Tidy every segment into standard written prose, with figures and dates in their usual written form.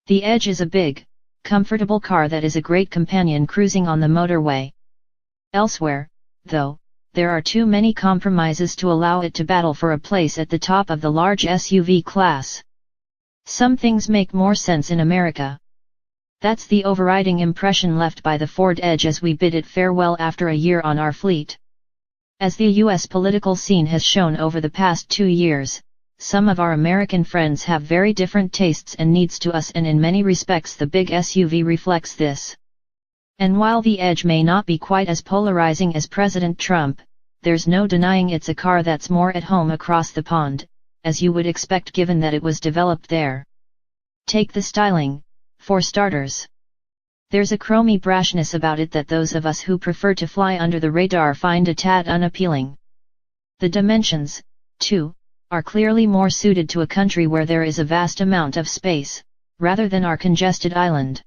The Edge is a big, comfortable car that is a great companion cruising on the motorway. Elsewhere, though, there are too many compromises to allow it to battle for a place at the top of the large SUV class. Some things make more sense in America. That's the overriding impression left by the Ford Edge as we bid it farewell after a year on our fleet. As the US political scene has shown over the past 2 years, some of our American friends have very different tastes and needs to us, and in many respects the big SUV reflects this. And while the Edge may not be quite as polarizing as President Trump, there's no denying it's a car that's more at home across the pond, as you would expect given that it was developed there. Take the styling, for starters. There's a chromy brashness about it that those of us who prefer to fly under the radar find a tad unappealing. The dimensions, too, are clearly more suited to a country where there is a vast amount of space, rather than our congested island.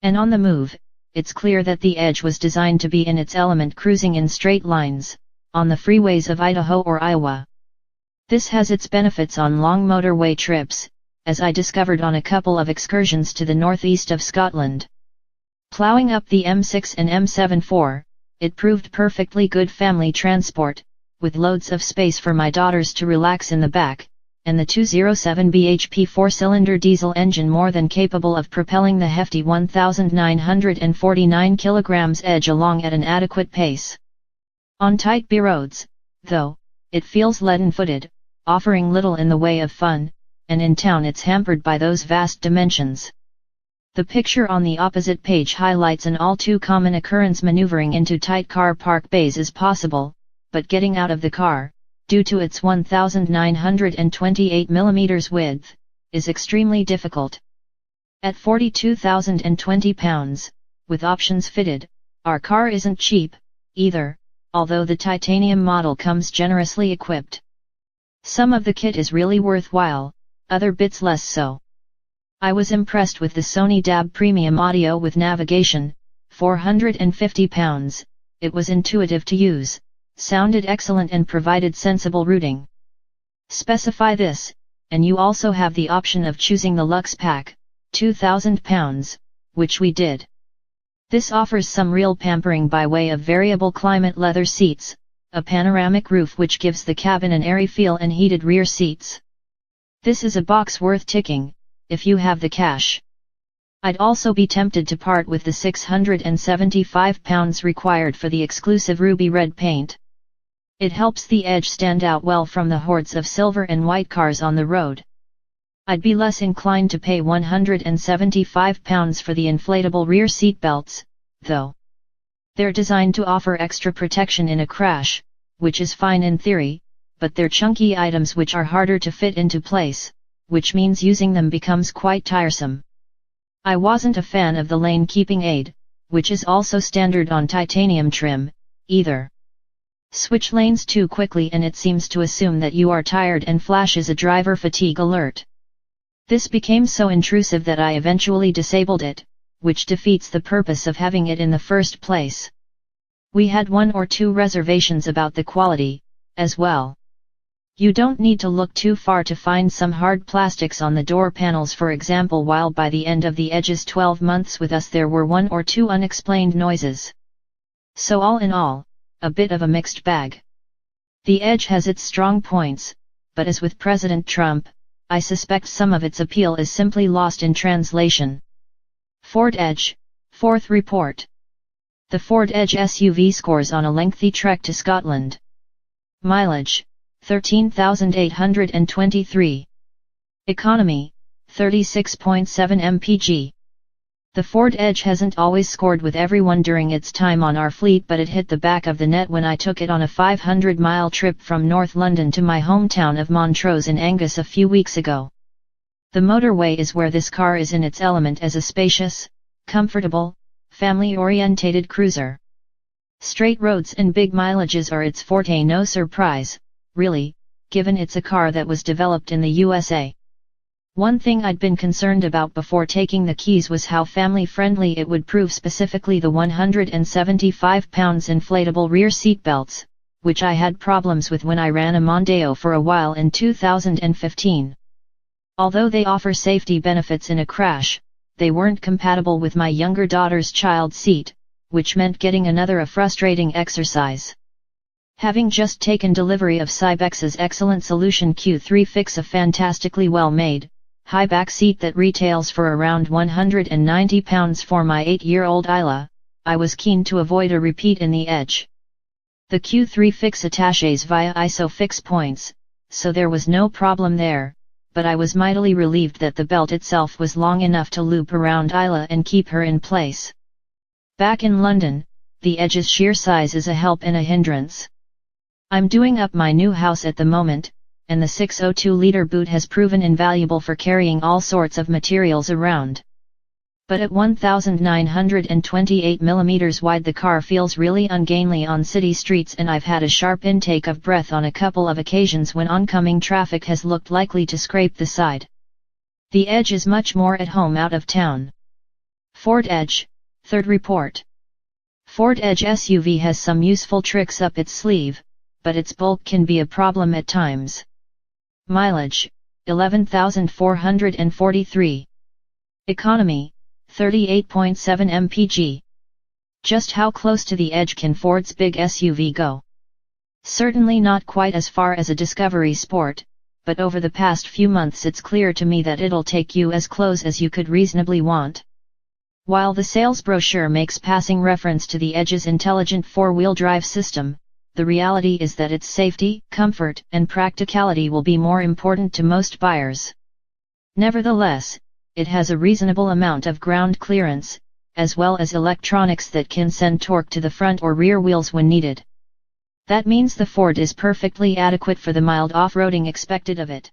And on the move, it's clear that the Edge was designed to be in its element cruising in straight lines, on the freeways of Idaho or Iowa. This has its benefits on long motorway trips, as I discovered on a couple of excursions to the northeast of Scotland. Ploughing up the M6 and M7-4, it proved perfectly good family transport, with loads of space for my daughters to relax in the back, and the 207 bhp 4-cylinder diesel engine more than capable of propelling the hefty 1,949 kg Edge along at an adequate pace. On tight B-roads, though, it feels leaden-footed, offering little in the way of fun, and in town it's hampered by those vast dimensions. The picture on the opposite page highlights an all too common occurrence. Maneuvering into tight car park bays is possible, but getting out of the car, due to its 1,928 mm width, is extremely difficult. At 42,020 pounds, with options fitted, our car isn't cheap, either, although the titanium model comes generously equipped. Some of the kit is really worthwhile, other bits less so. I was impressed with the Sony DAB Premium Audio with navigation, 450 pounds, it was intuitive to use, sounded excellent and provided sensible routing. Specify this, and you also have the option of choosing the Luxe Pack, 2,000 pounds, which we did. This offers some real pampering by way of variable climate leather seats, a panoramic roof which gives the cabin an airy feel, and heated rear seats. This is a box worth ticking, if you have the cash. I'd also be tempted to part with the 675 pounds required for the exclusive ruby red paint. It helps the Edge stand out well from the hordes of silver and white cars on the road. I'd be less inclined to pay 175 pounds for the inflatable rear seat belts, though. They're designed to offer extra protection in a crash, which is fine in theory, but they're chunky items which are harder to fit into place, which means using them becomes quite tiresome. I wasn't a fan of the lane keeping aid, which is also standard on titanium trim, either. Switch lanes too quickly and it seems to assume that you are tired and flashes a driver fatigue alert. This became so intrusive that I eventually disabled it, which defeats the purpose of having it in the first place. We had 1 or 2 reservations about the quality, as well. You don't need to look too far to find some hard plastics on the door panels, for example, while by the end of the Edge's 12 months with us there were 1 or 2 unexplained noises. So all in all, a bit of a mixed bag. The Edge has its strong points, but as with President Trump, I suspect some of its appeal is simply lost in translation. Ford Edge, 4th report. The Ford Edge SUV scores on a lengthy trek to Scotland. Mileage, 13,823. Economy, 36.7 mpg. The Ford Edge hasn't always scored with everyone during its time on our fleet, but it hit the back of the net when I took it on a 500-mile trip from North London to my hometown of Montrose in Angus a few weeks ago. The motorway is where this car is in its element as a spacious, comfortable, family-orientated cruiser. Straight roads and big mileages are its forte, no surprise, really, given it's a car that was developed in the USA. One thing I'd been concerned about before taking the keys was how family-friendly it would prove, specifically the 175 pounds inflatable rear seat belts, which I had problems with when I ran a Mondeo for a while in 2015. Although they offer safety benefits in a crash, they weren't compatible with my younger daughter's child seat, which meant getting another a frustrating exercise. Having just taken delivery of Cybex's excellent solution Q3 Fix, a fantastically well-made, high-back seat that retails for around £190 for my 8-year-old Isla, I was keen to avoid a repeat in the Edge. The Q3 Fix attaches via ISOFIX points, so there was no problem there, but I was mightily relieved that the belt itself was long enough to loop around Isla and keep her in place. Back in London, the Edge's sheer size is a help and a hindrance. I'm doing up my new house at the moment, and the 602-litre boot has proven invaluable for carrying all sorts of materials around. But at 1,928 wide the car feels really ungainly on city streets, and I've had a sharp intake of breath on a couple of occasions when oncoming traffic has looked likely to scrape the side. The Edge is much more at home out of town. Ford Edge, third report. Ford Edge SUV has some useful tricks up its sleeve, but its bulk can be a problem at times. Mileage, 11,443. Economy, 38.7 mpg. Just how close to the edge can Ford's big SUV go? Certainly not quite as far as a Discovery Sport, but over the past few months it's clear to me that it'll take you as close as you could reasonably want. While the sales brochure makes passing reference to the Edge's intelligent four-wheel drive system, the reality is that its safety, comfort, and practicality will be more important to most buyers. Nevertheless, it has a reasonable amount of ground clearance, as well as electronics that can send torque to the front or rear wheels when needed. That means the Ford is perfectly adequate for the mild off-roading expected of it.